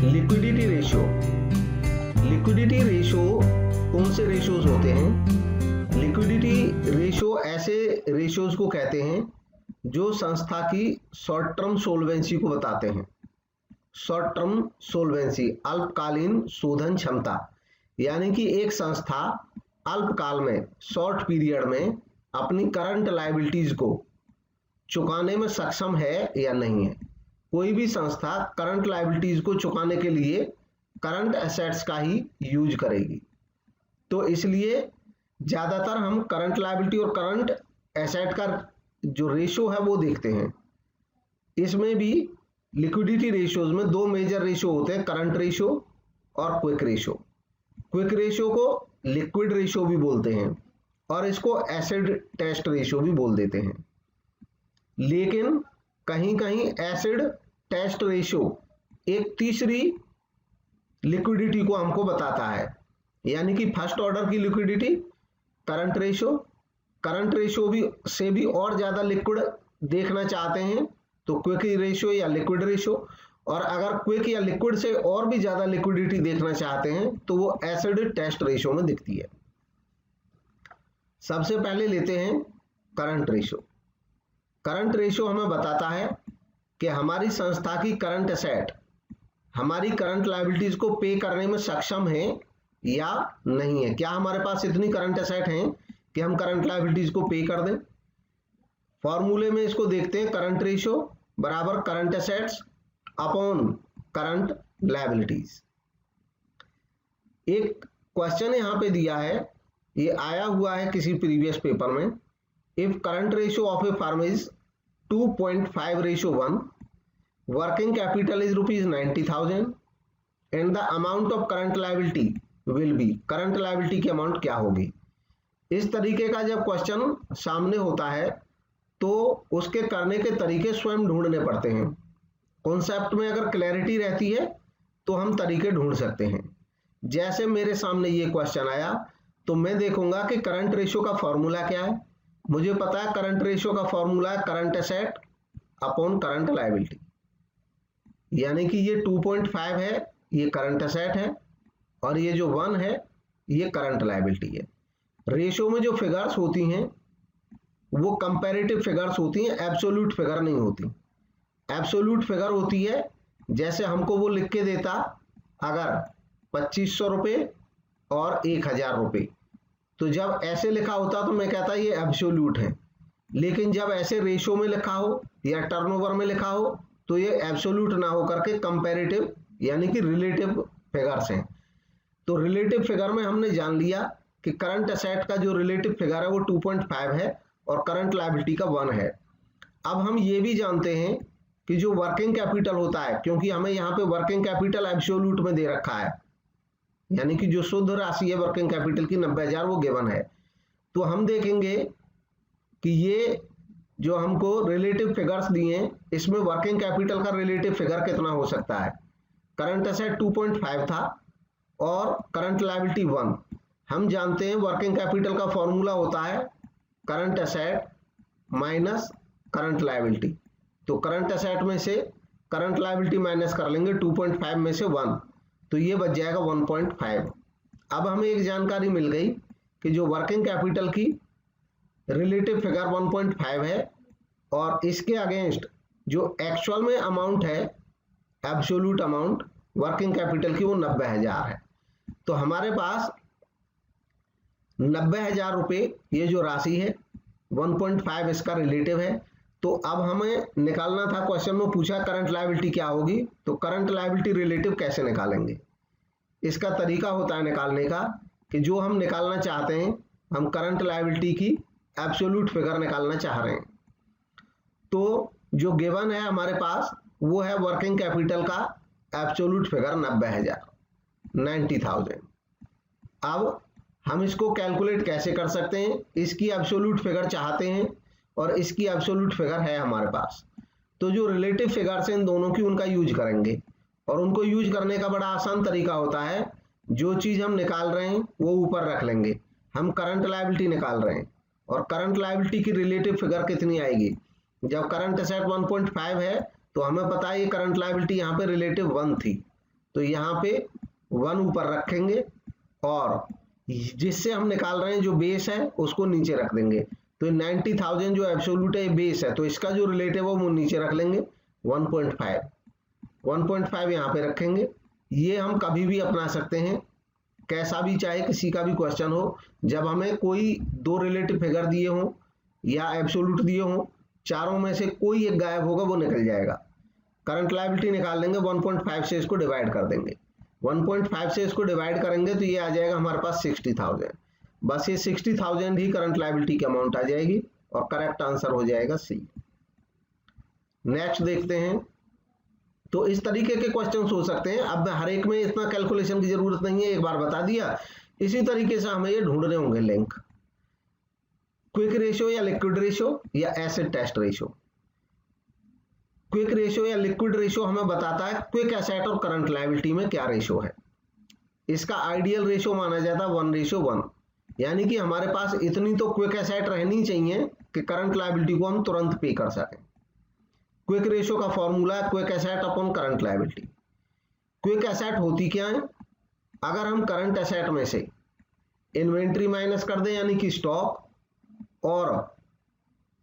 Liquidity ratio. Liquidity ratio कौन से ratios होते हैं? लिक्विडिटी रेशियो ऐसे रेशियोज को कहते हैं जो संस्था की शॉर्ट टर्म सोल्वेंसी को बताते हैं। शॉर्ट टर्म सोल्वेंसी, अल्पकालीन शोधन क्षमता, यानी कि एक संस्था अल्पकाल में, शॉर्ट पीरियड में अपनी करंट लायबिलिटीज को चुकाने में सक्षम है या नहीं है। कोई भी संस्था करंट लायबिलिटीज को चुकाने के लिए करंट एसेट्स का ही यूज करेगी, तो इसलिए ज्यादातर हम करंट लायबिलिटी और करंट एसेट का जो रेशियो है वो देखते हैं। इसमें भी लिक्विडिटी रेशियोज में दो मेजर रेशियो होते हैं, करंट रेशियो और क्विक रेशियो। क्विक रेशियो को लिक्विड रेशियो भी बोलते हैं और इसको एसिड टेस्ट रेशियो भी बोल देते हैं। लेकिन कहीं कहीं एसिड टेस्ट रेशियो एक तीसरी लिक्विडिटी को हमको बताता है, यानी कि फर्स्ट ऑर्डर की liquidity current ratio, current ratio भी से भी और ज्यादा लिक्विड देखना चाहते हैं तो क्विक रेशियो या लिक्विड रेशियो, और अगर क्विक या लिक्विड से और भी ज्यादा लिक्विडिटी देखना चाहते हैं तो वो एसिड टेस्ट रेशियो में दिखती है। सबसे पहले लेते हैं करंट रेशियो। करंट रेशियो हमें बताता है कि हमारी संस्था की करंट एसेट हमारी करंट लायबिलिटीज को पे करने में सक्षम है या नहीं है। क्या हमारे पास इतनी करंट एसेट हैं कि हम करंट लायबिलिटीज को पे कर दें? फॉर्मूले में इसको देखते हैं, करंट रेशियो बराबर current assets upon current liabilities. एक क्वेश्चन यहां पे दिया है, ये आया हुआ है किसी प्रीवियस पेपर में। If current ratio of a firm is 2.5:1, working capital is ₹90,000 and the amount of current liability will be, current liability की अमाउंट क्या होगी। इस तरीके का जब क्वेश्चन सामने होता है तो उसके करने के तरीके स्वयं ढूंढने पड़ते हैं। कॉन्सेप्ट में अगर क्लैरिटी रहती है तो हम तरीके ढूंढ सकते हैं। जैसे मेरे सामने ये क्वेश्चन आया तो मैं देखूंगा कि करंट रेशियो का फॉर्मूला क्या है। मुझे पता है करंट रेशियो का फॉर्मूला है current asset upon current liability, यानी कि ये 2.5 है, ये करंट एसेट है, और ये जो 1 है ये करंट लायबिलिटी है। रेशियो में जो फिगर्स होती हैं वो कंपैरेटिव फिगर्स होती हैं, एब्सोल्यूट फिगर नहीं होती। एब्सोल्यूट फिगर होती है जैसे हमको वो लिख के देता अगर 2500 रुपये और 1000 रुपये, तो जब ऐसे लिखा होता तो मैं कहता ये एब्सोल्यूट है। लेकिन जब ऐसे रेशियो में लिखा हो या टर्नओवर में लिखा हो तो ये एब्सोल्यूट ना होकर के कंपैरेटिव यानी कि रिलेटिव फिगर्स हैं। तो रिलेटिव फिगर में हमने जान लिया कि करंट एसेट का जो रिलेटिव फिगर है वो 2.5 है और करंट लायबिलिटी का 1 है। अब हम ये भी जानते हैं कि जो वर्किंग कैपिटल होता है, क्योंकि हमें यहाँ पे वर्किंग कैपिटल एब्सोल्यूट में दे रखा है, यानी कि जो शुद्ध राशि है वर्किंग कैपिटल की 90,000 वो गिवन है, तो हम देखेंगे कि ये जो हमको रिलेटिव फिगर्स दिए हैं इसमें वर्किंग कैपिटल का रिलेटिव फिगर कितना हो सकता है। करंट एसेट 2.5 था और करंट लायबिलिटी 1। हम जानते हैं वर्किंग कैपिटल का फॉर्मूला होता है current asset minus current liability. तो करंट एसेट में से करंट लायबिलिटी माइनस कर लेंगे 2.5 में से 1, तो ये बच जाएगा 1.5। अब हमें एक जानकारी मिल गई कि जो वर्किंग कैपिटल की रिलेटिव फिगर 1.5 है और इसके अगेंस्ट जो एक्चुअल में अमाउंट है, एब्सोल्यूट अमाउंट वर्किंग कैपिटल की, वो 90,000 है। तो हमारे पास 90,000 रुपये ये जो राशि है, 1.5 इसका रिलेटिव है। तो अब हमें निकालना था, क्वेश्चन में पूछा करंट लायबिलिटी क्या होगी, तो करंट लायबिलिटी रिलेटिव कैसे निकालेंगे। इसका तरीका होता है निकालने का कि जो हम निकालना चाहते हैं, हम करंट लायबिलिटी की एब्सोल्यूट फिगर निकालना चाह रहे हैं, तो जो गिवन है हमारे पास वो है वर्किंग कैपिटल का एब्सोल्यूट फिगर 90,000। अब हम इसको कैलकुलेट कैसे कर सकते हैं, इसकी एब्सोल्यूट फिगर चाहते हैं और इसकी एब्सोल्यूट फिगर है हमारे पास, तो जो रिलेटिव फिगर्स हैं इन दोनों की, उनका यूज करेंगे। और उनको यूज करने का बड़ा आसान तरीका होता है, जो चीज हम निकाल रहे हैं वो ऊपर रख लेंगे। हम करंट लायबिलिटी निकाल रहे हैं और करंट लायबिलिटी की रिलेटिव फिगर कितनी आएगी। जब करंट एसेट 1.5 है तो हमें पता है ये करंट लायबिलिटी यहाँ पे रिलेटिव 1 थी, तो यहाँ पे 1 ऊपर रखेंगे और जिससे हम निकाल रहे हैं जो बेस है उसको नीचे रख देंगे। तो 90,000 जो एब्सोल्यूट है बेस है, तो इसका जो रिलेटिव है वो नीचे रख लेंगे 1.5 यहाँ पे रखेंगे। ये हम कभी भी अपना सकते हैं, कैसा भी चाहे किसी का भी क्वेश्चन हो, जब हमें कोई दो रिलेटिव फिगर दिए हों या एब्सोल्यूट दिए हों, चारों में से कोई एक गायब होगा वो निकल जाएगा। करंट लायबिलिटी निकाल लेंगे, 1.5 से इसको डिवाइड कर देंगे। 1.5 से इसको डिवाइड करेंगे तो ये आ जाएगा हमारे पास 60,000। बस ये 60,000 ही करंट लायबिलिटी की अमाउंट आ जाएगी और करेक्ट आंसर हो जाएगा सी। नेक्स्ट देखते हैं। तो इस तरीके के क्वेश्चन हो सकते हैं। अब हर एक में इतना कैलकुलेशन की जरूरत नहीं है, एक बार बता दिया। इसी तरीके से हमें ये ढूंढने होंगे लिंक, क्विक रेशियो या लिक्विड रेशियो या acid test ratio. Quick ratio या लिक्विड रेशियो हमें बताता है क्विक एसेट और करंट लायबिलिटी में क्या रेशियो है। इसका आइडियल रेशियो माना जाता है 1:1, यानी कि हमारे पास इतनी तो क्विक एसेट रहनी चाहिए कि करंट लायबिलिटी को हम तुरंत पे कर सकें। क्विक रेशियो का फॉर्मूला है quick asset upon current liability. Quick asset होती क्या है? अगर हम करंट एसेट में से इन्वेंट्री माइनस कर दें यानी कि स्टॉक, और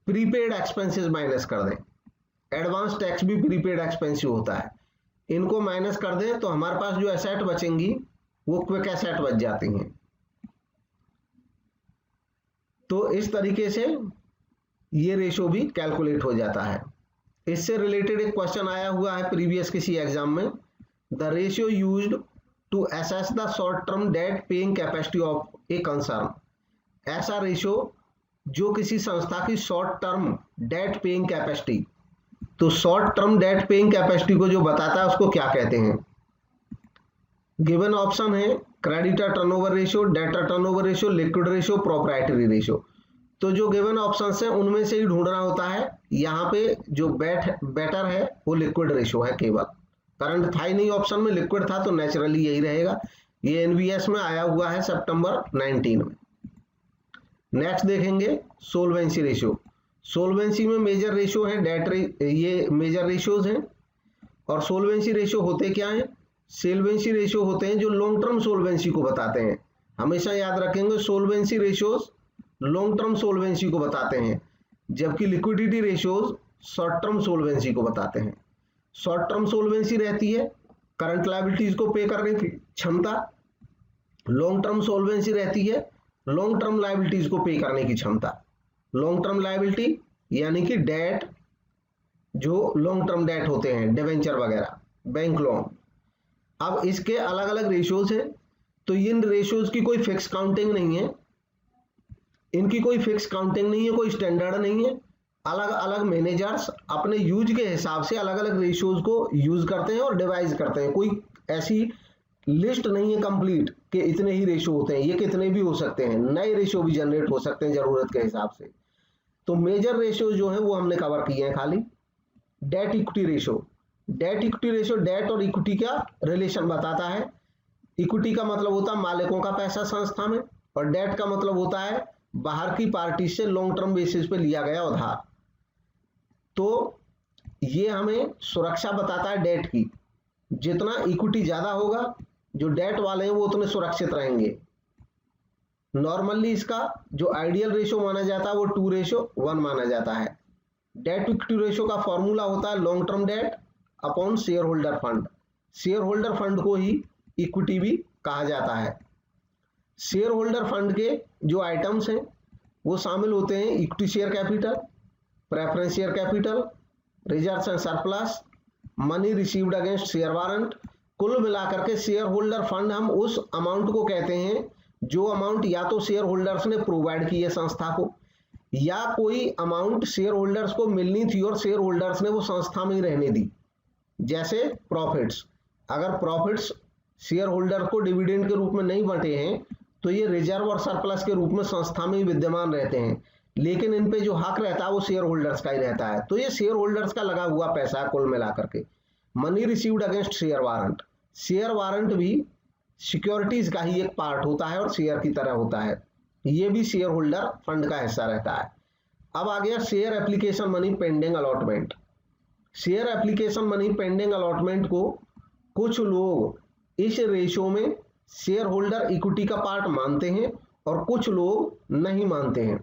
प्रीपेड एक्सपेंसेस माइनस कर दें, एडवांस टैक्स भी प्रीपेड एक्सपेंसिव होता है, इनको माइनस कर दें तो हमारे पास जो एसेट बचेंगी वो क्विक एसेट बच जाती हैं। तो इस तरीके से ये रेशियो भी कैलकुलेट हो जाता है। इससे रिलेटेड एक क्वेश्चन आया हुआ है प्रीवियस किसी एग्जाम में, the ratio used to assess the short term debt paying capacity of a concern. ऐसा रेशियो जो किसी संस्था की short term debt paying capacity, तो short term debt paying capacity को जो बताता है उसको क्या कहते हैं? गिवन ऑप्शन है creditor turnover ratio, debtor turnover ratio, liquid ratio, proprietary ratio. तो जो गिवन ऑप्शन है उनमें से ही ढूंढना होता है। यहाँ पे जो बेटर है वो लिक्विड रेशियो है, केवल करंट था ही नहीं ऑप्शन में, लिक्विड था तो नेचुरली यही रहेगा। ये एनवीएस में आया हुआ है सितंबर 19 में। नेक्स्ट देखेंगे सोल्वेंसी रेशियो। सोल्वेंसी में मेजर रेशियो है डेट, ये मेजर रेशियोज हैं। और सोल्वेंसी रेशियो होते क्या हैं? सोल्वेंसी रेशियो होते हैं जो लॉन्ग टर्म सोल्वेंसी को बताते हैं। हमेशा याद रखेंगे सोल्वेंसी रेशियोज लॉन्ग टर्म सोल्वेंसी को बताते हैं, जबकि लिक्विडिटी रेशियोज शॉर्ट टर्म सोल्वेंसी को बताते हैं। शॉर्ट टर्म सोल्वेंसी रहती है करंट लायबिलिटीज को पे करने की क्षमता, लॉन्ग टर्म सोल्वेंसी रहती है लॉन्ग टर्म लायबिलिटीज को पे करने की क्षमता। लॉन्ग टर्म लायबिलिटी यानी कि डेट, जो लॉन्ग टर्म डेट होते हैं, डिवेंचर वगैरह, बैंक लोन। अब इसके अलग अलग रेशियोज हैं, तो इन रेशियोज की कोई फिक्स काउंटिंग नहीं है, इनकी कोई फिक्स काउंटिंग नहीं है, कोई स्टैंडर्ड नहीं है। अलग अलग मैनेजर्स अपने यूज के हिसाब से अलग अलग रेशियोज को यूज करते हैं और डिवाइज करते हैं। कोई ऐसी लिस्ट नहीं है कंप्लीट कि इतने ही रेशियो होते हैं, ये कितने भी हो सकते हैं, नए रेशियो भी जनरेट हो सकते हैं जरूरत के हिसाब से। तो मेजर रेशियो जो है वो हमने कवर किए हैं खाली। Date equity ratio, date equity ratio debt और इक्विटी का रिलेशन बताता है। इक्विटी का मतलब होता है मालिकों का पैसा संस्था में, और डेट का मतलब होता है बाहर की पार्टी से लॉन्ग टर्म बेसिस पे लिया गया उधार। तो ये हमें सुरक्षा बताता है डेट की। जितना इक्विटी ज्यादा होगा, जो डेट वाले हैं वो उतने सुरक्षित रहेंगे। नॉर्मली इसका जो आइडियल रेशियो माना जाता है वो 2:1 माना जाता है। डेट इक्विटी रेशियो का फॉर्मूला होता है long term debt upon share holder fund. Share holder fund को ही इक्विटी भी कहा जाता है। शेयर होल्डर फंड के जो आइटम्स हैं वो शामिल होते हैं equity share capital, preference share capital, reserves and surplus, money received against share warrant. कुल मिलाकर के शेयर होल्डर फंड हम उस अमाउंट को कहते हैं जो अमाउंट या तो शेयर होल्डर्स ने प्रोवाइड की है संस्था को, या कोई अमाउंट शेयर होल्डर्स को मिलनी थी और शेयर होल्डर्स ने वो संस्था में ही रहने दी। जैसे प्रॉफिट्स, अगर प्रॉफिट्स शेयर होल्डर को डिविडेंड के रूप में नहीं बंटे हैं तो ये रिजर्व और सरप्लस के रूप में संस्था में ही विद्यमान रहते हैं, लेकिन इन पे जो हक रहता है वो शेयर होल्डर्स का ही रहता है। तो ये शेयर होल्डर्स का लगा हुआ पैसा है कुल मिलाकर के। Money received against share warrant, share warrant भी सिक्योरिटीज का ही एक पार्ट होता है और शेयर की तरह होता है, ये भी शेयर होल्डर फंड का हिस्सा रहता है। अब आ गया share application money pending allotment. Share application money pending allotment को कुछ लोग इस रेशो में शेयर होल्डर इक्विटी का पार्ट मानते हैं और कुछ लोग नहीं मानते हैं।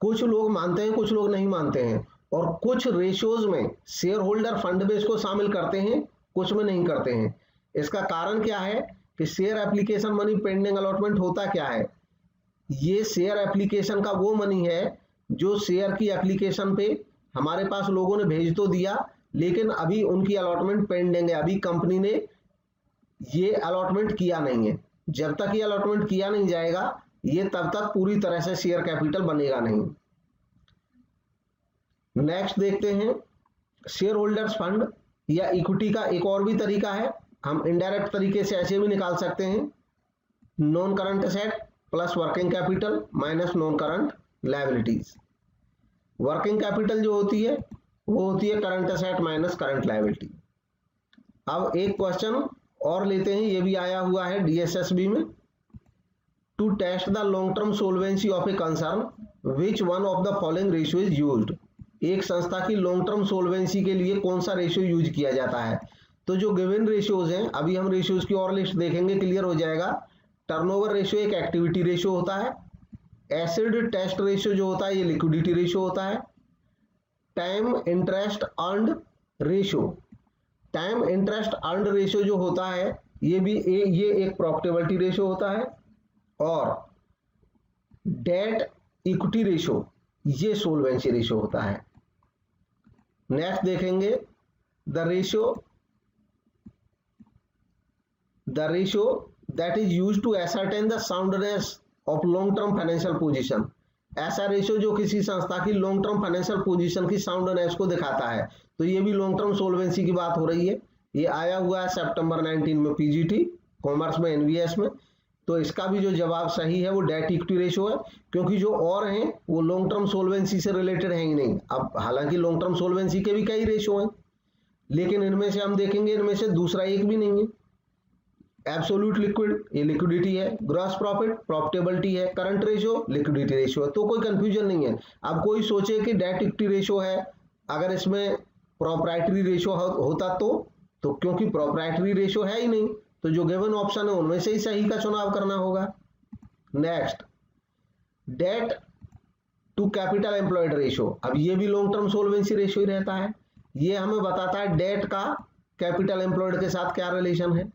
कुछ लोग मानते हैं, कुछ लोग नहीं मानते हैं। और कुछ रेशियोज में शेयर होल्डर फंड बेस को शामिल करते हैं, कुछ में नहीं करते हैं। इसका कारण क्या है कि share application money pending allotment होता क्या है? ये शेयर एप्लीकेशन का वो मनी है जो शेयर की एप्लीकेशन पे हमारे पास लोगों ने भेज तो दिया, लेकिन अभी उनकी अलॉटमेंट पेंडिंग है, अभी कंपनी ने ये अलॉटमेंट किया नहीं है। जब तक ये अलॉटमेंट किया नहीं जाएगा, ये तब तक पूरी तरह से शेयर कैपिटल बनेगा नहीं। नेक्स्ट देखते हैं, शेयर होल्डर्स फंड या इक्विटी का एक और भी तरीका है, हम इनडायरेक्ट तरीके से ऐसे भी निकाल सकते हैं, non current asset plus working capital minus non current liabilities. Working capital जो होती है वो होती है current asset minus current liability. अब एक क्वेश्चन और लेते हैं, ये भी आया हुआ है DSSB में। To test the long term solvency of a concern which one of the following ratio is used. एक संस्था की लॉन्ग टर्म सोल्वेंसी के लिए कौन सा रेशियो यूज किया जाता है? तो जो गिवन रेशियोज हैं, अभी हम रेशियोज की और लिस्ट देखेंगे, क्लियर हो जाएगा। टर्नओवर रेशियो एक एक्टिविटी रेशियो होता है। एसिड टेस्ट रेशियो जो होता है ये लिक्विडिटी रेशियो होता है। Time interest earned ratio, time interest earned ratio जो होता है ये एक प्रॉफिटेबिलिटी रेशियो होता है। और डेट इक्विटी रेशियो ये सोल्वेंसी रेशियो होता है। नेक्स्ट देखेंगे the ratio that is used to ascertain the soundness of long term financial position. ऐसा रेशियो जो किसी संस्था की लॉन्ग टर्म फाइनेंशियल पोजीशन की साउंडनेस को दिखाता है। तो ये भी लॉन्ग टर्म सोल्वेंसी की बात हो रही है। ये आया हुआ है सितंबर 19 में PGT कॉमर्स में NVS में। तो इसका भी जो जवाब सही है वो डेट इक्विटी रेशियो है, क्योंकि जो और हैं वो लॉन्ग टर्म सोल्वेंसी से रिलेटेड है ही नहीं। अब हालांकि लॉन्ग टर्म सोल्वेंसी के भी कई रेशियो हैं, लेकिन इनमें से हम देखेंगे इनमें से दूसरा एक भी नहीं है। एब्सोल्यूट लिक्विड ये लिक्विडिटी है, ग्रॉस प्रॉफिट प्रॉफिटेबिलिटी है, करंट रेशियो लिक्विडिटी रेशियो है। तो कोई कंफ्यूजन नहीं है। अब कोई सोचे कि डेट इक्विटी रेशियो है, अगर इसमें प्रोप्राइटरी रेशियो होता तो क्योंकि प्रोप्राइटरी रेशियो है ही नहीं, तो जो गिवन ऑप्शन है उनमें से ही सही का चुनाव करना होगा। Next, debt to capital employed ratio. अब ये भी लॉन्ग टर्म सोल्वेंसी रेशियो ही रहता है। ये हमें बताता है डेट का कैपिटल एम्प्लॉयड के साथ क्या रिलेशन है।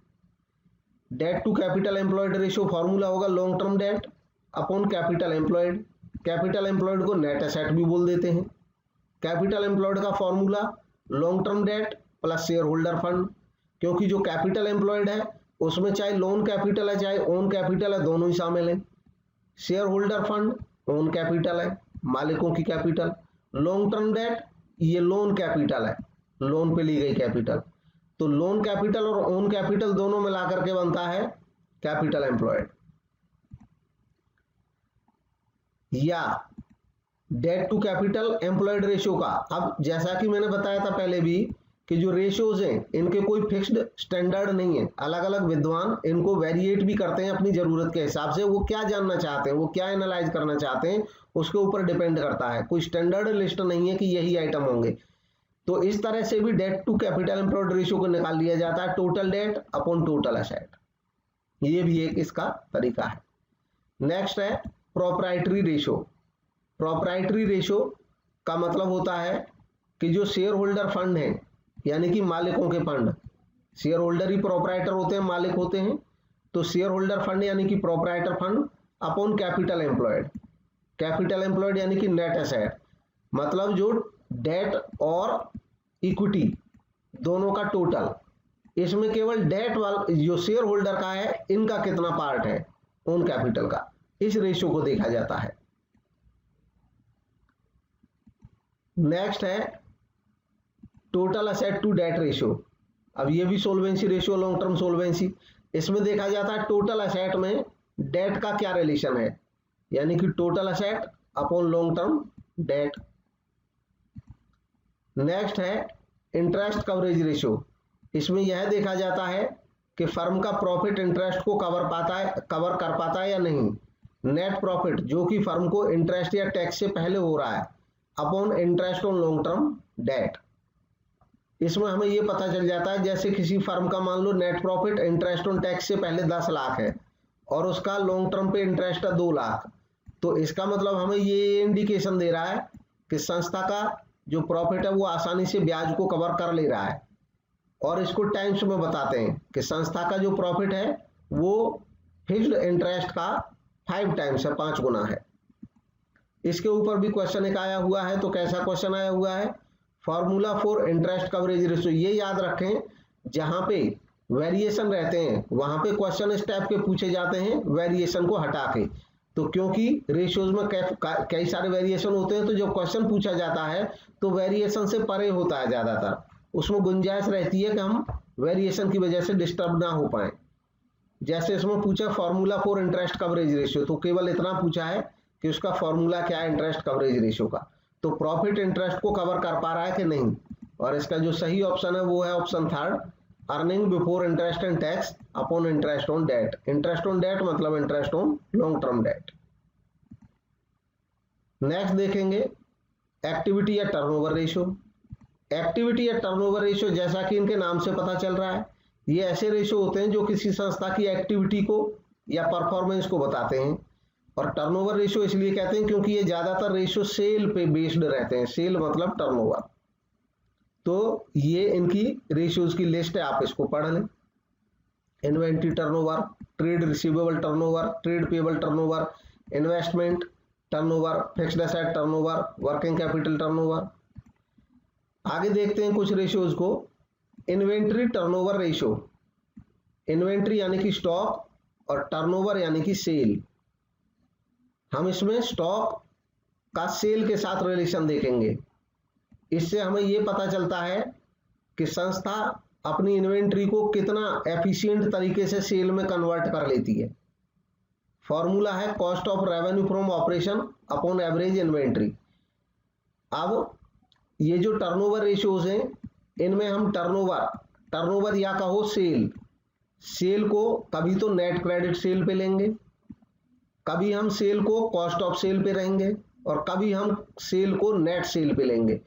Debt to capital employed ratio formula होगा long term debt upon capital employed. Capital employed को नेट एसेट भी बोल देते हैं। कैपिटल एम्प्लॉयड का formula long term debt plus share holder fund, क्योंकि जो कैपिटल एम्प्लॉयड है उसमें चाहे लोन कैपिटल है चाहे ओन कैपिटल है, दोनों ही शामिल हैं। Share holder fund own capital है, मालिकों की कैपिटल। लॉन्ग टर्म डेट ये लोन कैपिटल है, लोन पे ली गई कैपिटल। तो लोन कैपिटल और ओन कैपिटल दोनों मिलाकर के बनता है कैपिटल एम्प्लॉयड। या debt to capital employed ratio का, अब जैसा कि मैंने बताया था पहले भी कि जो रेशियोज हैं इनके कोई फिक्स्ड स्टैंडर्ड नहीं है। अलग अलग विद्वान इनको वेरिएट भी करते हैं अपनी जरूरत के हिसाब से। वो क्या जानना चाहते हैं, वो क्या एनालाइज करना चाहते हैं, उसके ऊपर डिपेंड करता है। कोई स्टैंडर्ड लिस्ट नहीं है कि यही आइटम होंगे। तो इस तरह से भी debt to capital employed ratio को निकाल लिया जाता है, total debt upon total asset. ये भी एक इसका तरीका है। नेक्स्ट है प्रोप्राइटरी रेशियो। प्रोप्राइटरी रेशियो का मतलब होता है कि जो शेयर होल्डर फंड है, यानी कि मालिकों के फंड, शेयर होल्डर ही प्रोप्राइटर होते हैं, मालिक होते हैं। तो शेयर होल्डर फंड यानी कि proprietor fund upon capital employed. Capital employed यानी कि नेट एसेट, मतलब जो डेट और इक्विटी दोनों का टोटल, इसमें केवल डेट वाला जो शेयर होल्डर का है इनका कितना पार्ट है ओन कैपिटल का, इस रेशियो को देखा जाता है। नेक्स्ट है total asset to debt ratio. अब ये भी solvency ratio, long term solvency. इसमें देखा जाता है टोटल एसेट में डेट का क्या रिलेशन है, यानी कि total asset upon long term debt. Next है इंटरेस्ट कवरेज रेशियो। इसमें यह देखा जाता है कि फर्म का प्रॉफिट इंटरेस्ट को कवर कर पाता है या नहीं। नेट प्रॉफिट जो कि फर्म को इंटरेस्ट या टैक्स से पहले हो रहा है upon interest on long term date. इसमें हमें ये पता चल जाता है, जैसे किसी फर्म का मान लो net profit interest on tax से पहले 10 लाख है और उसका लॉन्ग टर्म पे इंटरेस्ट है 2 लाख, तो इसका मतलब हमें ये इंडिकेशन दे रहा है कि संस्था का जो प्रॉफिट है वो आसानी से ब्याज को कवर कर ले रहा है। और इसको टाइम्स में बताते हैं कि संस्था का जो प्रॉफिट है वो फिक्स्ड इंटरेस्ट का 5 टाइम्स है, 5 गुना है। इसके ऊपर भी क्वेश्चन एक आया हुआ है, तो कैसा क्वेश्चन आया हुआ है, formula for interest coverage ratio. ये याद रखें, जहां पे वेरिएशन रहते हैं वहां पे क्वेश्चन इस टाइप के पूछे जाते हैं वेरिएशन को हटा के। तो क्योंकि रेशियोज में कई सारे वेरिएशन होते हैं, तो जब क्वेश्चन पूछा जाता है तो वेरिएशन से परे होता है, ज्यादातर उसमें गुंजाइश रहती है कि हम वेरिएशन की वजह से डिस्टर्ब ना हो पाए। जैसे इसमें पूछा formula for interest coverage ratio, तो केवल इतना पूछा है कि उसका फॉर्मूला क्या है इंटरेस्ट कवरेज रेशियो का, तो प्रॉफिट इंटरेस्ट को कवर कर पा रहा है कि नहीं। और इसका जो सही ऑप्शन है वो है option 3, earning before interest and tax upon interest on debt. Interest on debt मतलब interest on long term debt. Next देखेंगे एक्टिविटी या टर्नओवर रेशियो। एक्टिविटी या टर्नओवर रेशियो, जैसा कि इनके नाम से पता चल रहा है, ये ऐसे रेशियो होते हैं जो किसी संस्था की एक्टिविटी को या परफॉर्मेंस को बताते हैं। और टर्नओवर रेशियो इसलिए कहते हैं क्योंकि ये ज्यादातर रेशियो सेल पे बेस्ड रहते हैं। सेल मतलब टर्नओवर। तो ये इनकी रेशियोज की लिस्ट है, आप इसको पढ़ लें। Inventory turnover, trade receivable turnover, trade payable turnover, investment turnover, fixed asset turnover, working capital turnover. आगे देखते हैं कुछ रेशियोज को। इन्वेंट्री टर्नओवर रेशियो, इन्वेंट्री यानी कि स्टॉक और टर्नओवर यानी कि सेल। हम इसमें स्टॉक का सेल के साथ रिलेशन देखेंगे। इससे हमें यह पता चलता है कि संस्था अपनी इन्वेंट्री को कितना एफिशिएंट तरीके से सेल में कन्वर्ट कर लेती है। फॉर्मूला है cost of revenue from operation upon average inventory. अब ये जो टर्नओवर रेशियोज हैं, इनमें हम टर्नओवर या कहो सेल को कभी तो नेट क्रेडिट सेल पे लेंगे, कभी हम सेल को कॉस्ट ऑफ सेल पे रहेंगे और कभी हम सेल को नेट सेल पे लेंगे।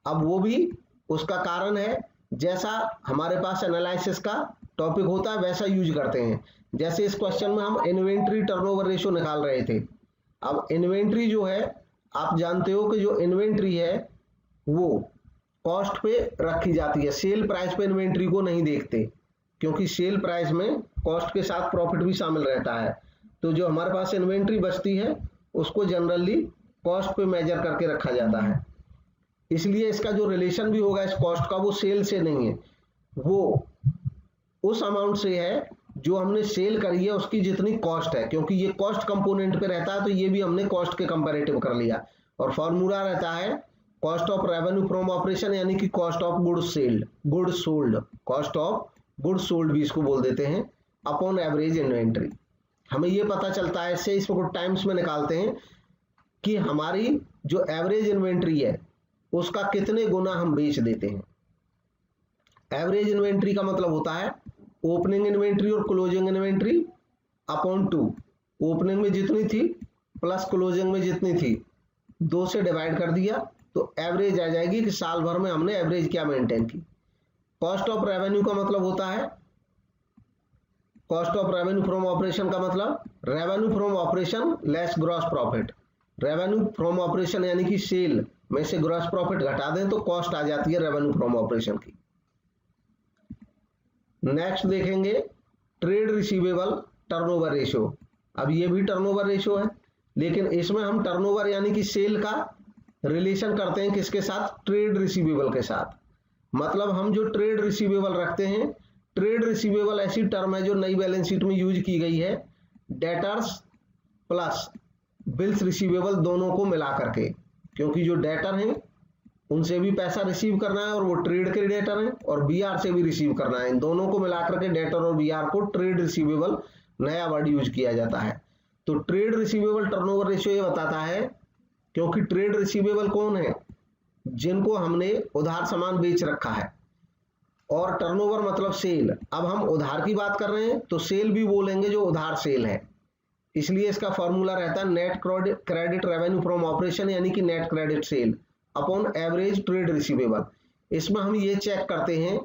अब वो भी उसका कारण है, जैसा हमारे पास एनालिसिस का टॉपिक होता है वैसा यूज करते हैं। जैसे इस क्वेश्चन में हम इन्वेंट्री टर्नओवर रेशियो निकाल रहे थे। अब इन्वेंट्री जो है, आप जानते हो कि जो इन्वेंट्री है वो कॉस्ट पे रखी जाती है, सेल प्राइस पे इन्वेंट्री को नहीं देखते, क्योंकि सेल प्राइस में कॉस्ट के साथ प्रॉफिट भी शामिल रहता है। तो जो हमारे पास इन्वेंट्री बचती है उसको जनरली कॉस्ट पे मेजर करके रखा जाता है। इसलिए इसका जो रिलेशन भी होगा इस कॉस्ट का, वो सेल से नहीं है, वो उस अमाउंट से है जो हमने सेल करी है उसकी जितनी कॉस्ट है, क्योंकि ये कॉस्ट कंपोनेंट पे रहता है तो ये भी हमने कॉस्ट के कंपैरेटिव कर लिया। और फॉर्मूला रहता है cost of revenue from operation यानी कि cost of goods sold, cost of goods sold भी इसको बोल देते हैं, अपॉन एवरेज इन्वेंट्री। हमें ये पता चलता है इससे, इसको टाइम्स में निकालते हैं कि हमारी जो एवरेज इन्वेंट्री है उसका कितने गुना हम बेच देते हैं। एवरेज इन्वेंट्री का मतलब होता है ओपनिंग इन्वेंट्री और क्लोजिंग इन्वेंट्री अपॉन 2। ओपनिंग में जितनी थी प्लस क्लोजिंग में जितनी थी, 2 से डिवाइड कर दिया तो एवरेज आ जाएगी कि साल भर में हमने एवरेज क्या मेंटेन की। कॉस्ट ऑफ रेवेन्यू का मतलब होता है, cost of revenue from operation का मतलब revenue from operation less gross profit. Revenue from operation यानी कि सेल में से ग्रॉस प्रॉफिट घटा दें तो कॉस्ट आ जाती है रेवेन्यू फ्रॉम ऑपरेशन की। नेक्स्ट देखेंगे ट्रेड रिसीवेबल टर्नओवर रेशियो। अब ये भी टर्नओवर रेशियो है, लेकिन इसमें हम टर्नओवर यानी कि सेल का रिलेशन करते हैं किसके साथ, ट्रेड रिसीवेबल के साथ। मतलब हम जो ट्रेड रिसीवेबल रखते हैं, ट्रेड रिसीवेबल ऐसी टर्म है जो नई बैलेंस शीट में यूज की गई है डेटर्स प्लस बिल्स रिसीवेबल दोनों को मिला करके, क्योंकि जो डेटर हैं उनसे भी पैसा रिसीव करना है और वो ट्रेड के डेटर हैं, और बीआर से भी रिसीव करना है। इन दोनों को मिलाकर के डेटर और बीआर को ट्रेड रिसीवेबल नया वर्ड यूज किया जाता है। तो ट्रेड रिसीवेबल टर्नओवर रेशियो ये बताता है, क्योंकि ट्रेड रिसीवेबल कौन है, जिनको हमने उधार सामान बेच रखा है, और टर्नओवर मतलब सेल। अब हम उधार की बात कर रहे हैं तो सेल भी बोलेंगे जो उधार सेल है, इसलिए इसका फॉर्मूला रहता है net credit revenue from operation यानी कि net credit sale upon average trade receivable. इसमें हम ये चेक करते हैं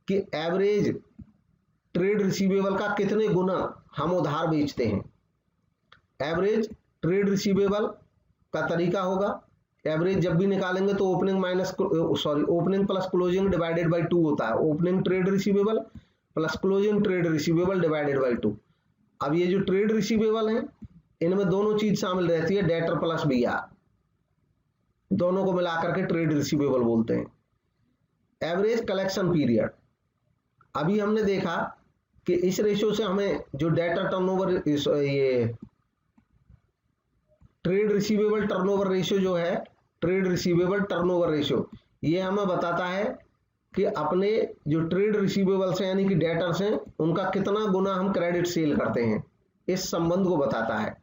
कि एवरेज ट्रेड रिसीवेबल का कितने गुना हम उधार बेचते हैं। एवरेज ट्रेड रिसीवेबल का तरीका होगा, एवरेज जब भी निकालेंगे तो opening plus closing divided by 2 होता है। Opening trade receivable plus closing trade receivable divided by 2। अब ये जो ट्रेड रिसीवेबल है इनमें दोनों चीज शामिल रहती है, डेटर प्लस बीआर, दोनों को मिलाकर के ट्रेड रिसीवेबल बोलते हैं। एवरेज कलेक्शन पीरियड, अभी हमने देखा कि इस रेशियो से हमें जो डेटर टर्नओवर, ये ट्रेड रिसीवेबल टर्नओवर रेशियो जो है, ट्रेड रिसीवेबल टर्नओवर रेशियो, ये हमें बताता है कि अपने जो ट्रेड रिसीवेबल्स हैं यानी कि डेटर्स हैं उनका कितना गुना हम क्रेडिट सेल करते हैं, इस संबंध को बताता है।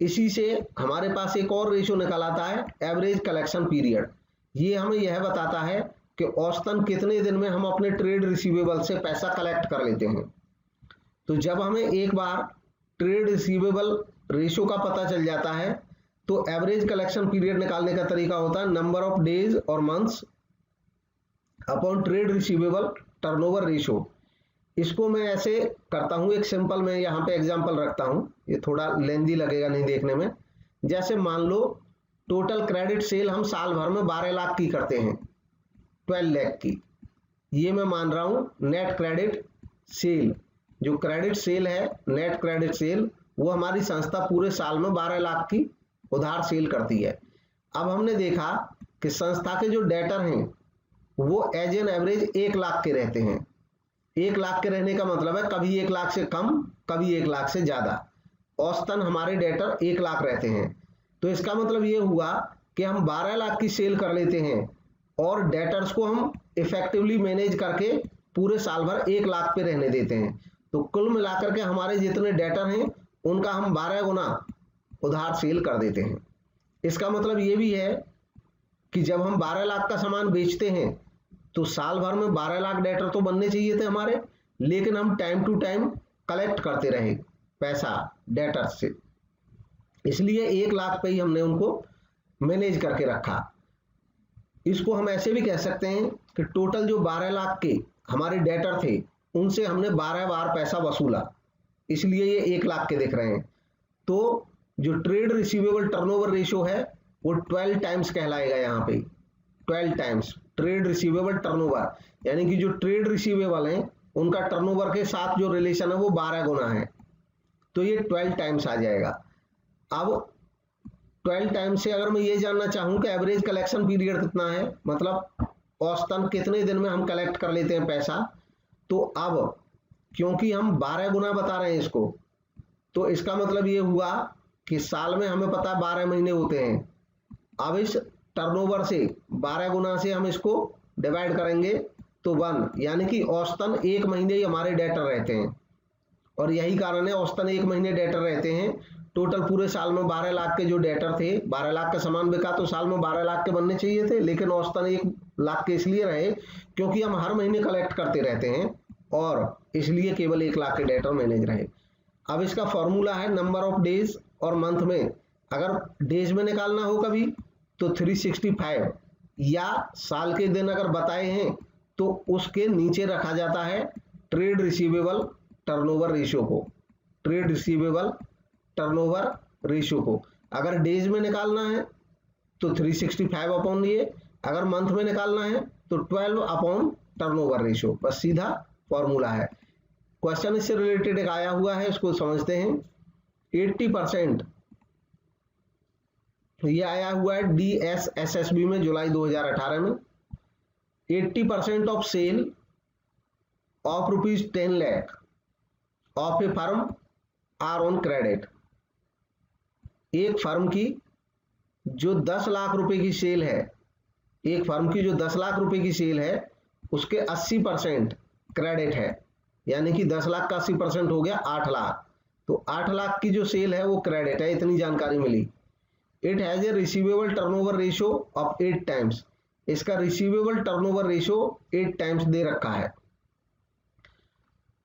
इसी से हमारे पास एक और रेशियो निकल आता है, एवरेज कलेक्शन पीरियड। ये हमें यह बताता है कि औसतन कितने दिन में हम अपने ट्रेड रिसीवेबल से पैसा कलेक्ट कर लेते हैं। तो जब हमें एक बार ट्रेड रिसीवेबल रेशियो का पता चल जाता है तो एवरेज कलेक्शन पीरियड निकालने का तरीका होता है नंबर ऑफ डेज और months upon trade receivable turnover ratio. इसको मैं ऐसे करता हूं, एक सिंपल मैं यहाँ पे एग्जांपल रखता हूं, ये थोड़ा लेंदी लगेगा नहीं देखने में। जैसे मान लो टोटल क्रेडिट सेल हम साल भर में 12 लाख की करते हैं, 12 लाख की, ये मैं मान रहा हूं नेट क्रेडिट सेल। जो क्रेडिट सेल है, नेट क्रेडिट सेल, वो हमारी संस्था पूरे साल में 12 लाख की उधार सेल करती है। अब हमने देखा कि संस्था के जो डेटर हैं वो एज एन एवरेज 1 लाख के रहते हैं। 1 लाख के रहने का मतलब है कभी 1 लाख से कम, कभी 1 लाख से ज्यादा। औसतन हमारे डेटर 1 लाख रहते हैं। तो इसका मतलब ये हुआ कि हम 12 लाख की सेल कर लेते हैं और डेटर्स को हम इफेक्टिवली मैनेज करके पूरे साल भर 1 लाख पे रहने देते हैं। तो कुल मिलाकर के हमारे जितने डेटर हैं उनका हम 12 गुना उधार सेल कर देते हैं। इसका मतलब ये भी है कि जब हम 12 लाख का सामान बेचते हैं तो साल भर में 12 लाख डेटर तो बनने चाहिए थे हमारे, लेकिन हम टाइम टू टाइम कलेक्ट करते रहे पैसा डेटर से, इसलिए 1 लाख पे ही हमने उनको मैनेज करके रखा। इसको हम ऐसे भी कह सकते हैं कि टोटल जो 12 लाख के हमारे डेटर थे उनसे हमने 12 बार पैसा वसूला, इसलिए ये 1 लाख के दिख रहे हैं। तो जो ट्रेड रिसीवेबल टर्नओवर रेशियो है वो 12 टाइम्स कहलाएगा। यहाँ पे 12 टाइम्स ट्रेड रिसीवेबल टर्नओवर, यानी कि जो ट्रेड रिसीवेबल हैं उनका टर्नओवर के साथ जो रिलेशन है वो 12 गुना है, तो ये 12 टाइम्स आ जाएगा। अब 12 टाइम्स से अगर मैं ये जानना चाहूं कि एवरेज कलेक्शन पीरियड कितना है, मतलब औसतन कितने दिन में हम कलेक्ट कर लेते हैं पैसा, तो अब क्योंकि हम 12 गुना बता रहे हैं इसको, तो इसका मतलब ये हुआ कि साल में हमें पता 12 महीने होते हैं। अब इस टर्नओवर से 12 गुना से हम इसको डिवाइड करेंगे तो 1, यानी कि औसतन 1 महीने ही हमारे डेटर रहते हैं। और यही कारण है औसतन 1 महीने डेटर रहते हैं। टोटल पूरे साल में 12 लाख के जो डेटर थे, 12 लाख का सामान बिका तो साल में 12 लाख के बनने चाहिए थे, लेकिन औसतन 1 लाख के इसलिए रहे क्योंकि हम हर महीने कलेक्ट करते रहते हैं और इसलिए केवल 1 लाख के डेटर मैनेज रहे। अब इसका फॉर्मूला है नंबर ऑफ डेज और मंथ में। अगर डेज में निकालना हो कभी तो 365, या साल के दिन अगर बताए हैं तो उसके नीचे रखा जाता है ट्रेड रिसीवेबल टर्नओवर रेशियो को, ट्रेड रिसीवेबल टर्नओवर रेशियो को। अगर डेज में निकालना है तो 365 अपॉन ये, अगर मंथ में निकालना है तो 12 अपॉन टर्नओवर रेशियो, बस सीधा फॉर्मूला है। क्वेश्चन इससे रिलेटेड एक आया हुआ है, इसको समझते हैं। 80% ये आया हुआ है DSSSB में जुलाई 2018 में। 80% of sale of ₹10 lakh of a firm are on credit. एक फर्म की जो 10 लाख रुपए की सेल है, एक फर्म की जो 10 लाख रुपए की सेल है उसके 80% क्रेडिट है, यानी कि 10 लाख का 80% हो गया 8 लाख। तो 8 लाख की जो सेल है वो क्रेडिट है, इतनी जानकारी मिली। It has a receivable turnover ratio of 8 times. इसका रिसीवेबल टर्नओवर रेशियो 8 टाइम्स दे रखा है।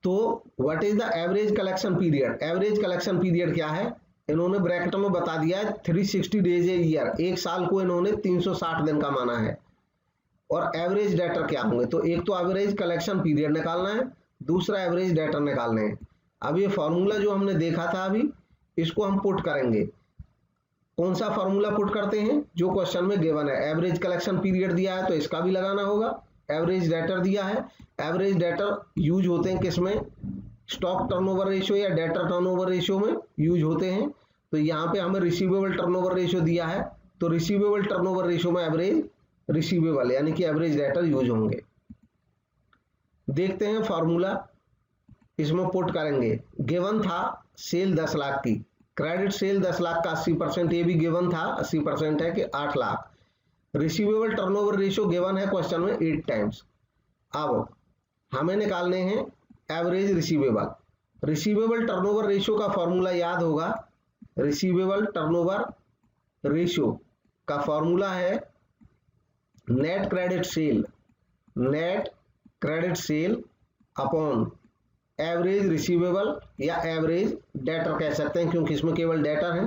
तो what is the average collection period? Average collection period क्या है? इन्होंने ब्रैकेट में बता दिया है 360 डेज ए ईयर। एक साल को इन्होंने 360 दिन का माना है। और एवरेज डेटर क्या होंगे। तो एक तो एवरेज कलेक्शन पीरियड निकालना है, दूसरा एवरेज डेटर निकालने हैं। अब ये फॉर्मूला जो हमने देखा था अभी, इसको हम पुट करेंगे। कौन सा फॉर्मूला पुट करते हैं, जो क्वेश्चन में गिवन है। एवरेज कलेक्शन पीरियड दिया है तो इसका भी लगाना होगा, एवरेज डेटर दिया है। एवरेज डेटर यूज होते हैं किसमें, स्टॉक टर्नओवर रेशियो या डेटर टर्नओवर रेशियो में यूज होते हैं। तो यहाँ पे हमें रिसीवेबल टर्नओवर रेशियो दिया है, तो रिसीवेबल टर्नओवर रेशियो में एवरेज रिसीवेबल यानी कि एवरेज डेटर यूज होंगे। देखते हैं फॉर्मूला, इसमें पुट करेंगे। गिवन था सेल 10 लाख की, क्रेडिट सेल 10 लाख का 80%, ये भी गिवन था 80% है कि 8 lakh. Receivable turnover ratio given है क्वेश्चन में 8 टाइम्स। अब हमें निकालने हैं average receivable. Receivable turnover ratio का फॉर्मूला याद होगा, रिसीवेबल टर्नओवर रेशियो का फॉर्मूला है net credit sale, net credit sale upon average receivable या एवरेज डेटर कह सकते हैं, क्योंकि इसमें केवल डेटर है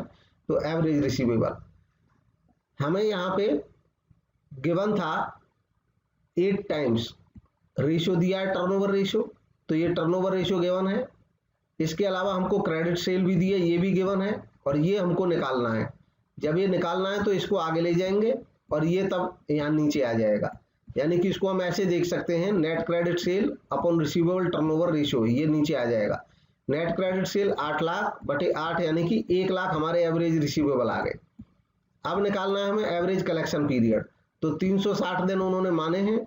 तो एवरेज रिसीवेबल। हमें यहाँ पे गिवन था 8 टाइम्स, रेशियो दिया है टर्नओवर रेशियो, तो ये टर्नओवर रेशियो गिवन है। इसके अलावा हमको क्रेडिट सेल भी दी है, ये भी गिवन है, और ये हमको निकालना है। जब ये निकालना है तो इसको आगे ले जाएंगे और ये तब यहाँ नीचे आ जाएगा। यानी कि इसको हम ऐसे देख सकते हैं, net credit sale upon receivable turnover ratio, ये नीचे आ जाएगा। नेट क्रेडिट सेल 8 लाख बटे 8 यानी कि 1 लाख हमारे एवरेज रिसीवेबल आ गए। अब निकालना है हमें एवरेज कलेक्शन पीरियड, तो 360 दिन उन्होंने माने हैं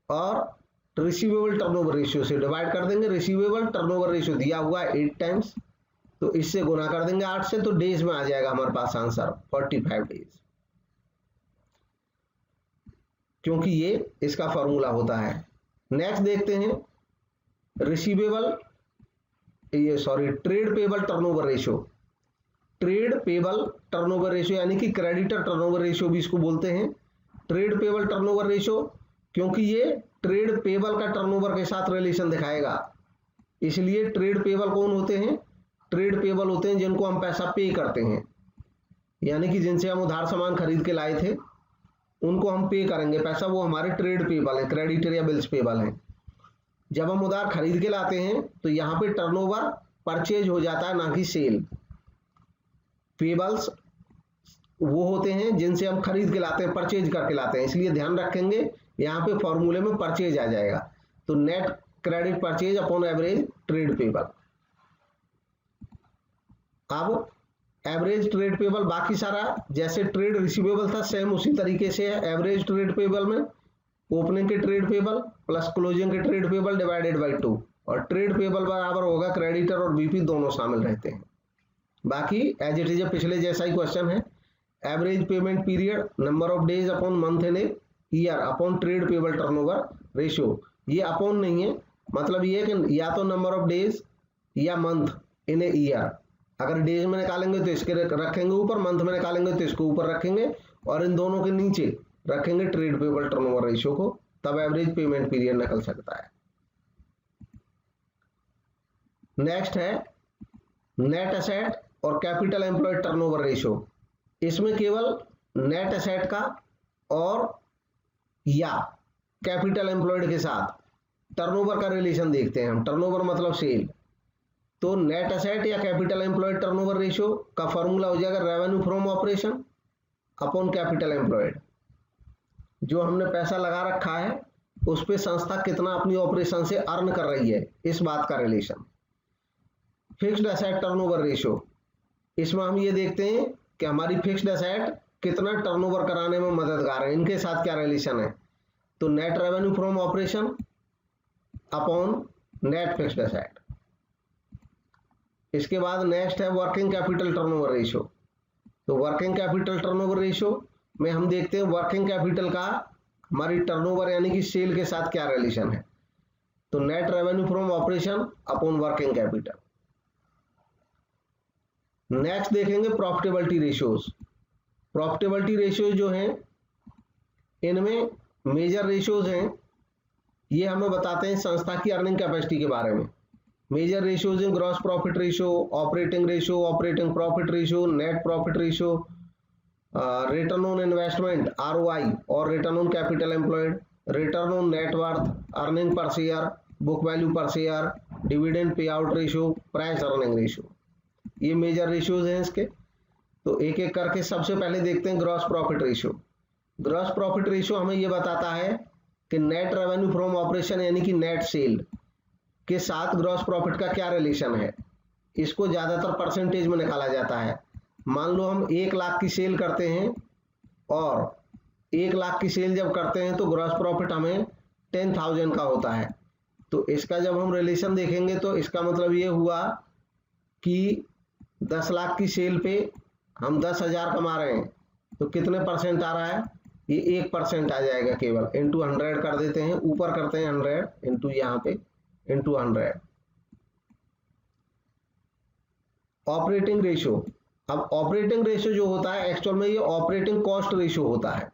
और रिसीवेबल टर्नओवर रेशियो से डिवाइड कर देंगे। रिसीवेबल टर्नओवर रेशियो दिया हुआ है 8 टाइम्स, तो इससे गुना कर देंगे 8 से, तो डेज में आ जाएगा हमारे पास आंसर 45 डेज, क्योंकि ये इसका फॉर्मूला होता है। नेक्स्ट देखते हैं trade payable turnover ratio. Trade payable turnover ratio यानी कि क्रेडिटर टर्नओवर रेशियो भी इसको बोलते हैं। ट्रेड पेबल टर्नओवर रेशियो, क्योंकि ये ट्रेड पेबल का टर्नओवर के साथ रिलेशन दिखाएगा, इसलिए ट्रेड पेबल कौन होते हैं, ट्रेड पेबल होते हैं जिनको हम पैसा पे करते हैं, यानी कि जिनसे हम उधार सामान खरीद के लाए थे उनको हम पे करेंगे पैसा, वो हमारे ट्रेड पेबल है, क्रेडिटर या बिल्स पेबल हैं। जब हम उधार खरीद के लाते हैं तो यहाँ पे टर्नओवर परचेज हो जाता है, ना कि सेल। पेबल्स वो होते हैं जिनसे हम खरीद के लाते हैं, परचेज करके लाते हैं, इसलिए ध्यान रखेंगे यहाँ पे फॉर्मूले में परचेज आ जाएगा। तो net credit purchase upon average trade payable. अब एवरेज ट्रेड पेबल बाकी सारा जैसे ट्रेड रिसीवेबल था सेम उसी तरीके से है। एवरेज ट्रेड पेबल में ओपनिंग के ट्रेड पेबल प्लस क्लोजिंग के ट्रेड पेबल डिवाइडेड बाय 2, और ट्रेड पेबल बराबर होगा क्रेडिटर और बीपी दोनों शामिल रहते हैं। बाकी एज इट इज पिछले जैसा ही क्वेश्चन है। Average payment period number of days upon month in a year upon trade payable turnover ratio. ये अपॉन नहीं है, मतलब ये है कि या तो नंबर ऑफ डेज या मंथ इन ए ईयर। अगर डेज में निकालेंगे तो इसके रखेंगे ऊपर, मंथ में निकालेंगे तो इसको ऊपर रखेंगे, और इन दोनों के नीचे रखेंगे ट्रेड पेबल टर्नओवर रेशियो को, तब एवरेज पेमेंट पीरियड निकल सकता है। नेक्स्ट है नेट एसेट और कैपिटल एम्प्लॉयड टर्नओवर रेशियो। इसमें केवल नेट एसेट का और या कैपिटल एम्प्लॉयड के साथ टर्नओवर का रिलेशन देखते हैं हम। टर्नओवर मतलब सेल, तो नेट एसेट या कैपिटल एम्प्लॉयड टर्नओवर रेशियो का फॉर्मूला हो जाएगा revenue from operation upon capital employed. जो हमने पैसा लगा रखा है उस पे संस्था कितना अपनी ऑपरेशन से अर्न कर रही है, इस बात का relation. Fixed asset turnover ratio, इसमें हम ये देखते हैं कि हमारी फिक्स्ड एसेट कितना टर्नओवर कराने में मददगार है, इनके साथ क्या रिलेशन है। तो net revenue from operation upon net fixed asset. इसके बाद नेक्स्ट है वर्किंग कैपिटल टर्नओवर रेशियो। तो वर्किंग कैपिटल टर्नओवर रेशियो में हम देखते हैं वर्किंग कैपिटल का हमारी टर्नओवर यानी कि सेल के साथ क्या रिलेशन है। तो net revenue from operation upon working capital. Next देखेंगे प्रॉफिटेबिलिटी रेशियोज। प्रॉफिटेबिलिटी रेशियोज जो हैं इनमें मेजर रेशियोज हैं, ये हमें बताते हैं संस्था की अर्निंग कैपेसिटी के बारे में। Major ratios in gross profit ratio, operating ratio, operating profit ratio, net profit ratio, return on investment ROI और return on capital employed, return on net worth, earning per share, book value per share, dividend pay out ratio, price earning ratio, ये major ratios हैं इसके। तो एक एक करके सबसे पहले देखते हैं gross profit ratio. Gross profit ratio हमें ये बताता है कि नेट रेवेन्यू फ्रॉम ऑपरेशन यानी कि नेट सेल के साथ ग्रॉस प्रॉफिट का क्या रिलेशन है। इसको ज़्यादातर परसेंटेज में निकाला जाता है। मान लो हम 1 लाख की सेल करते हैं और 1 लाख की सेल जब करते हैं तो ग्रॉस प्रॉफिट हमें 10,000 का होता है। तो इसका जब हम रिलेशन देखेंगे तो इसका मतलब ये हुआ कि 10 लाख की सेल पे हम 10,000 कमा रहे हैं तो कितने परसेंट आ रहा है, ये 1% आ जाएगा केवल। इंटू 100 कर देते हैं, ऊपर करते हैं 100 इंटू यहाँ पे इंटू 100। ऑपरेटिंग रेशियो, अब ऑपरेटिंग रेशियो जो होता है एक्चुअल में ये ऑपरेटिंग कॉस्ट रेशियो होता है।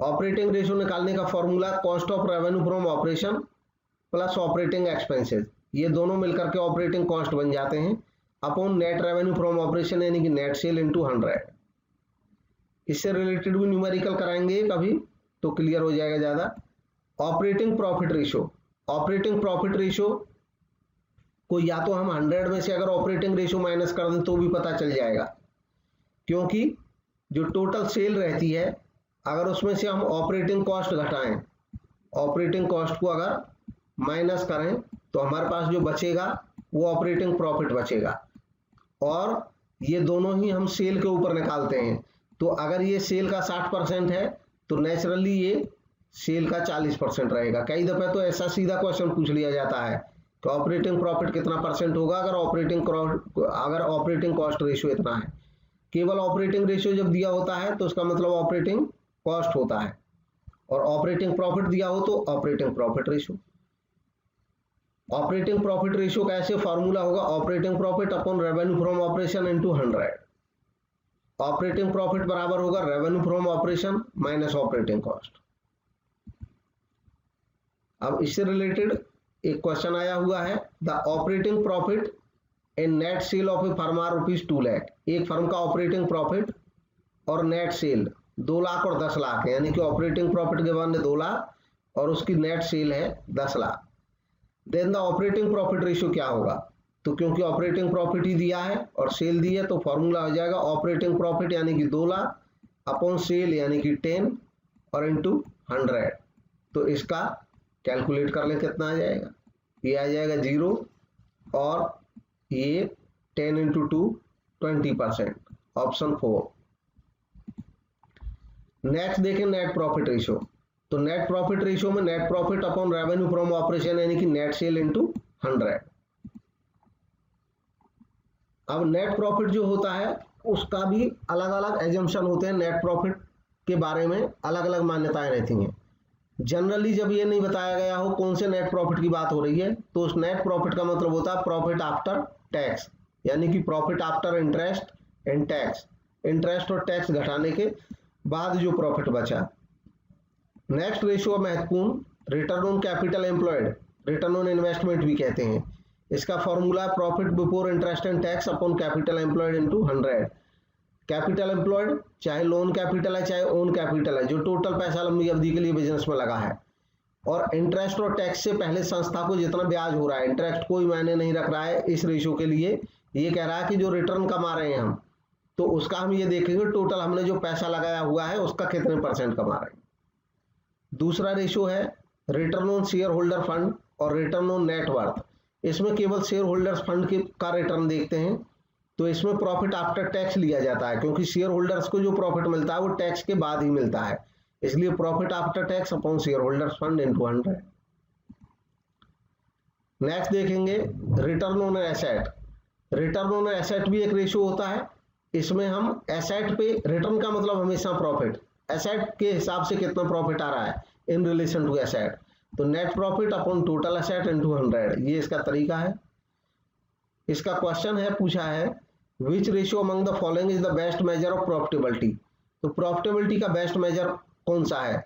ऑपरेटिंग रेशियो निकालने का formula cost of revenue from operation plus operating expenses, ये दोनों मिलकर के ऑपरेटिंग कॉस्ट बन जाते हैं upon net revenue from operation यानी कि नेट सेल इंटू 100। इससे रिलेटेड भी न्यूमेरिकल कराएंगे कभी तो क्लियर हो जाएगा ज़्यादा। Operating profit ratio, operating profit ratio को या तो हम 100 में से अगर ऑपरेटिंग रेशियो माइनस कर दें तो भी पता चल जाएगा, क्योंकि जो टोटल सेल रहती है अगर उसमें से हम ऑपरेटिंग कॉस्ट घटाएं, ऑपरेटिंग कॉस्ट को अगर माइनस करें तो हमारे पास जो बचेगा वो ऑपरेटिंग प्रॉफिट बचेगा। और ये दोनों ही हम सेल के ऊपर निकालते हैं। तो अगर ये सेल का 60% है तो नेचुरली ये सेल का 40% रहेगा। कई दफे तो ऐसा सीधा क्वेश्चन पूछ लिया जाता है कि ऑपरेटिंग प्रॉफिट कितना परसेंट होगा अगर ऑपरेटिंग कॉस्ट रेशियो इतना है। केवल ऑपरेटिंग रेशियो जब दिया होता है तो उसका मतलब ऑपरेटिंग कॉस्ट होता है, और ऑपरेटिंग प्रॉफिट दिया हो तो operating profit ratio. Operating profit ratio का ऐसे फॉर्मूला होगा operating profit upon revenue from operation into 100। Operating profit बराबर होगा revenue from operation minus operating cost. अब इससे रिलेटेड एक क्वेश्चन आया हुआ है, the operating profit in net sale of a firm are ₹2 lakh. एक फर्म का ऑपरेटिंग प्रॉफिट और नेट सेल 2 लाख और 10 लाख है, यानी कि ऑपरेटिंग प्रॉफिट के बाद 2 लाख और उसकी नेट सेल है 10 lakh. Then the operating profit ratio क्या होगा, तो क्योंकि ऑपरेटिंग प्रॉफिट ही दिया है और सेल दी है तो फॉर्मूला हो जाएगा ऑपरेटिंग प्रॉफिट यानी कि 2 लाख अपॉन सेल यानी कि 10 और इंटू 100। तो इसका कैलकुलेट कर लें कितना आ जाएगा, ये आ जाएगा 0 और ये 10 इंटू 2 20%, ऑप्शन 4। नेक्स्ट देखें नेट प्रॉफिट रेशियो। तो नेट प्रॉफिट रेशियो में net profit upon revenue from operation यानी कि नेट सेल इंटू 100। अब नेट प्रॉफिट जो होता है उसका भी अलग अलग एजम्पशन होते हैं। नेट प्रॉफिट के बारे में अलग अलग मान्यताएं रहती हैं। जनरली जब ये नहीं बताया गया हो कौन से नेट प्रॉफिट की बात हो रही है तो उस नेट प्रॉफिट का मतलब होता है प्रॉफिट आफ्टर टैक्स, यानी कि profit after interest and tax, interest और टैक्स घटाने के बाद जो प्रॉफिट बचा। नेक्स्ट रेशियो महत्वपूर्ण return on capital employed, return on investment भी कहते हैं। इसका फॉर्मूला है profit before interest and tax upon capital employed into 100। Capital employed चाहे लोन कैपिटल है चाहे ओन कैपिटल है, जो टोटल पैसा लंबी अवधि के लिए बिजनेस में लगा है, और इंटरेस्ट और टैक्स से पहले संस्था को जितना ब्याज हो रहा है, इंटरेस्ट कोई मायने नहीं रख रहा है इस रेशियो के लिए। ये कह रहा है कि जो रिटर्न कमा रहे हैं हम तो उसका हम ये देखेंगे टोटल हमने जो पैसा लगाया हुआ है उसका कितने % कमा रहे हैं। दूसरा रेशियो है return on share holder fund और रिटर्न ऑन नेट वर्थ। इसमें केवल शेयर होल्डर्स फंड का रिटर्न देखते हैं, तो इसमें प्रॉफिट आफ्टर टैक्स लिया जाता है, क्योंकि शेयर होल्डर्स को जो प्रॉफिट मिलता है वो टैक्स के बाद ही मिलता है, इसलिए profit after tax upon share holders fund into 100। Next देखेंगे return on asset. Return on asset भी एक रेशियो होता है। इसमें हम एसेट पे, रिटर्न का मतलब हमेशा प्रॉफिट, एसेट के हिसाब से कितना प्रॉफिट आ रहा है इन रिलेशन टू एसेट, तो net profit upon total asset into 100, ये इसका तरीका है। इसका क्वेश्चन है, पूछा है विच ratio among the following is the best measure of profitability. तो प्रॉफिटेबिलिटी का बेस्ट मेजर कौन सा है,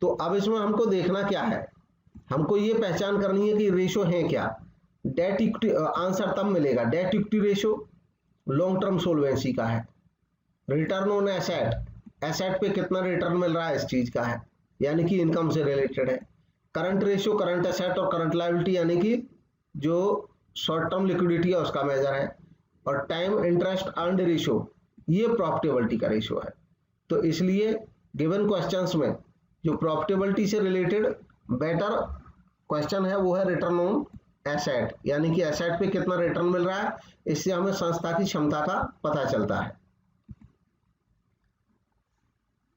तो अब इसमें हमको देखना क्या है, हमको ये पहचान करनी है कि रेशियो है क्या। डेट इक्विटी आंसर तब मिलेगा, debt equity ratio long term solvency का है। रिटर्न ऑन एसेट, एसेट पे कितना रिटर्न मिल रहा है इस चीज का है, यानी कि इनकम से रिलेटेड है। करंट रेशियो करंट एसेट और करंट लायबिलिटी यानी कि जो शॉर्ट टर्म लिक्विडिटी है उसका मेजर है। और टाइम इंटरेस्ट अर्न्ड रेशियो ये प्रॉफिटेबिलिटी का रेशियो है। तो इसलिए गिवन क्वेश्चंस में जो प्रॉफिटेबिलिटी से रिलेटेड बेटर क्वेश्चन है वो है रिटर्न ऑन एसेट, यानी कि एसेट पे कितना रिटर्न मिल रहा है, इससे हमें संस्था की क्षमता का पता चलता है।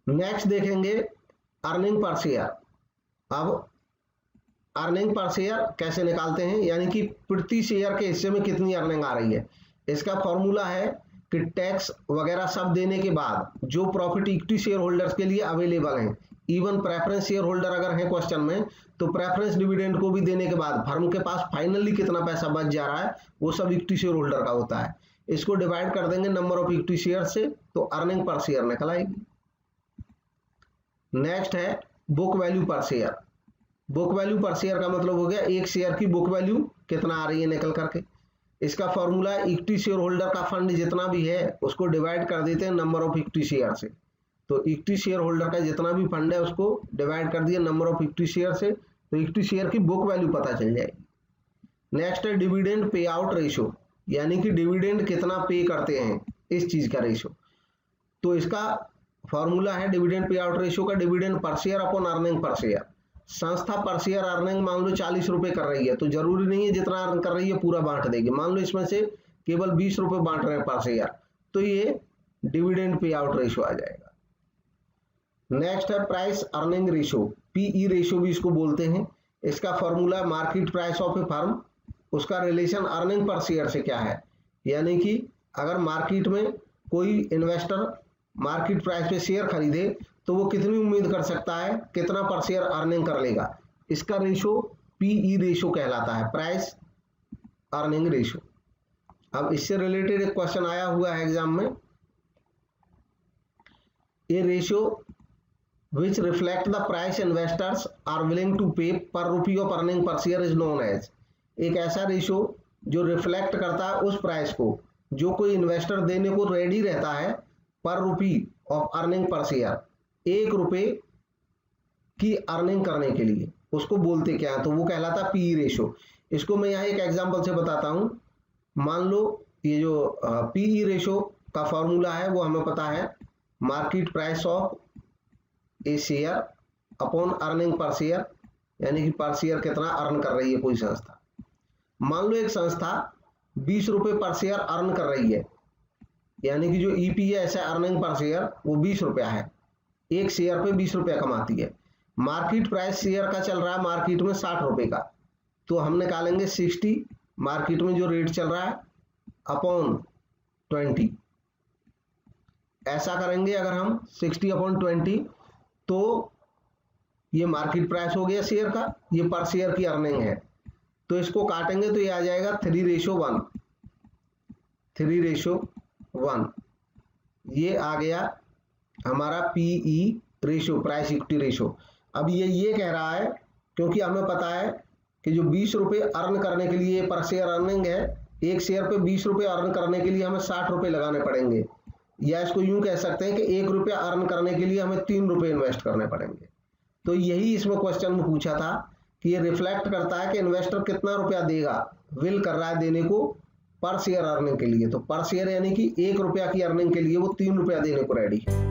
नेक्स्ट देखेंगे अर्निंग पर शेयर। अब अर्निंग पर शेयर कैसे निकालते हैं, यानी कि प्रति शेयर के हिस्से में कितनी अर्निंग आ रही है। इसका फॉर्मूला है कि टैक्स वगैरह सब देने के बाद जो प्रॉफिट इक्विटी शेयर होल्डर्स के लिए अवेलेबल है, इवन प्रेफरेंस शेयर होल्डर अगर है क्वेश्चन में, तो प्रेफरेंस डिविडेंड को भी देने के बाद फर्म के पास फाइनली कितना पैसा बच जा रहा है वो सब इक्विटी शेयर होल्डर का होता है। इसको डिवाइड कर देंगे नंबर ऑफ इक्विटी शेयर से, तो अर्निंग पर शेयर निकल आएगी। नेक्स्ट है book value per share. Book value per share का मतलब हो गया एक शेयर की बुक वैल्यू कितना आ रही है निकल करके। इसका फॉर्मूला इक्विटी शेयर होल्डर का फंड जितना भी है उसको डिवाइड कर देते हैं नंबर ऑफ इक्विटी शेयर से। तो इक्विटी शेयर होल्डर का जितना भी फंड है उसको डिवाइड कर दिया नंबर ऑफ इक्विटी शेयर से, तो इक्विटी शेयर की बुक वैल्यू पता चल जाएगी। नेक्स्ट है डिविडेंड पे आउट रेशियो, यानी कि डिविडेंड कितना पे करते हैं इस चीज का रेशियो। तो इसका फॉर्मूला है डिविडेंड पे आउट रेशियो का dividend per share upon earning per share. संस्था पर शेयर अर्निंग मान लो 40 रुपए कर रही है, तो जरूरी नहीं है जितना अर्न कर रही है पूरा बांट देगी। मान लो इसमें से केवल 20 रुपए बांट रहे हैं पर शेयर, तो ये डिविडेंड पे आउट रेशियो आ जाएगा। नेक्स्ट है price earning ratio, PE ratio भी इसको बोलते हैं। इसका formula market price of a firm, उसका रिलेशन अर्निंग पर शेयर से क्या है, यानी कि अगर मार्केट में कोई इन्वेस्टर मार्केट प्राइस पे शेयर खरीदे तो वो कितनी उम्मीद कर सकता है कितना पर शेयर अर्निंग कर लेगा। इसका रेशियो पीई रेशियो कहलाता है, प्राइस अर्निंग रेशियो। अब इससे रिलेटेड एक क्वेश्चन आया हुआ है एग्जाम में, ए ratio which reflect the price investors are willing to pay per rupee of earning per share is known as। एक ऐसा रेशियो जो रिफ्लेक्ट करता है उस प्राइस को जो कोई इन्वेस्टर देने को रेडी रहता है पर rupee of earning per share, 1 रुपए की अर्निंग करने के लिए, उसको बोलते क्या है, तो वो कहलाता है पी रेशियो। इसको मैं यहाँ एक एग्जांपल से बताता हूँ। मान लो ये जो पीई रेशियो का फॉर्मूला है वो हमें पता है market price of A share upon earning per share, यानी कि पर शेयर कितना अर्न कर रही है कोई संस्था। मान लो एक संस्था 20 रुपए पर शेयर अर्न कर रही है, यानी कि जो ईपीएस है अर्निंग पर शेयर वो 20 रुपया है, एक शेयर पे 20 रुपया कमाती है। मार्केट प्राइस शेयर का चल रहा है मार्केट में 60 रुपए का, तो हम निकालेंगे 60 मार्केट में जो रेट चल रहा है अपॉन 20। ऐसा करेंगे अगर हम 60 अपॉन 20 तो ये मार्केट प्राइस हो गया शेयर का, ये पर शेयर की अर्निंग है, तो इसको काटेंगे तो ये आ जाएगा 3:1। 3:1 ये आ गया हमारा PE ratio, price equity ratio. अब ये कह रहा है क्योंकि हमें पता है कि जो 20 रुपए अर्न करने के लिए पर शेयर अर्निंग है, एक शेयर पे 20 रुपए अर्न करने के लिए हमें 60 रुपए लगाने पड़ेंगे, या इसको यूं कह सकते हैं कि 1 रुपया अर्न करने के लिए हमें 3 रुपए इन्वेस्ट करने पड़ेंगे। तो यही इसमें क्वेश्चन में पूछा था कि ये रिफ्लेक्ट करता है कि इन्वेस्टर कितना रुपया देगा, विल कर रहा है देने को पर शेयर अर्निंग के लिए। तो पर शेयर यानी कि 1 रुपया की अर्निंग के लिए वो 3 रुपया देने को रेडी है।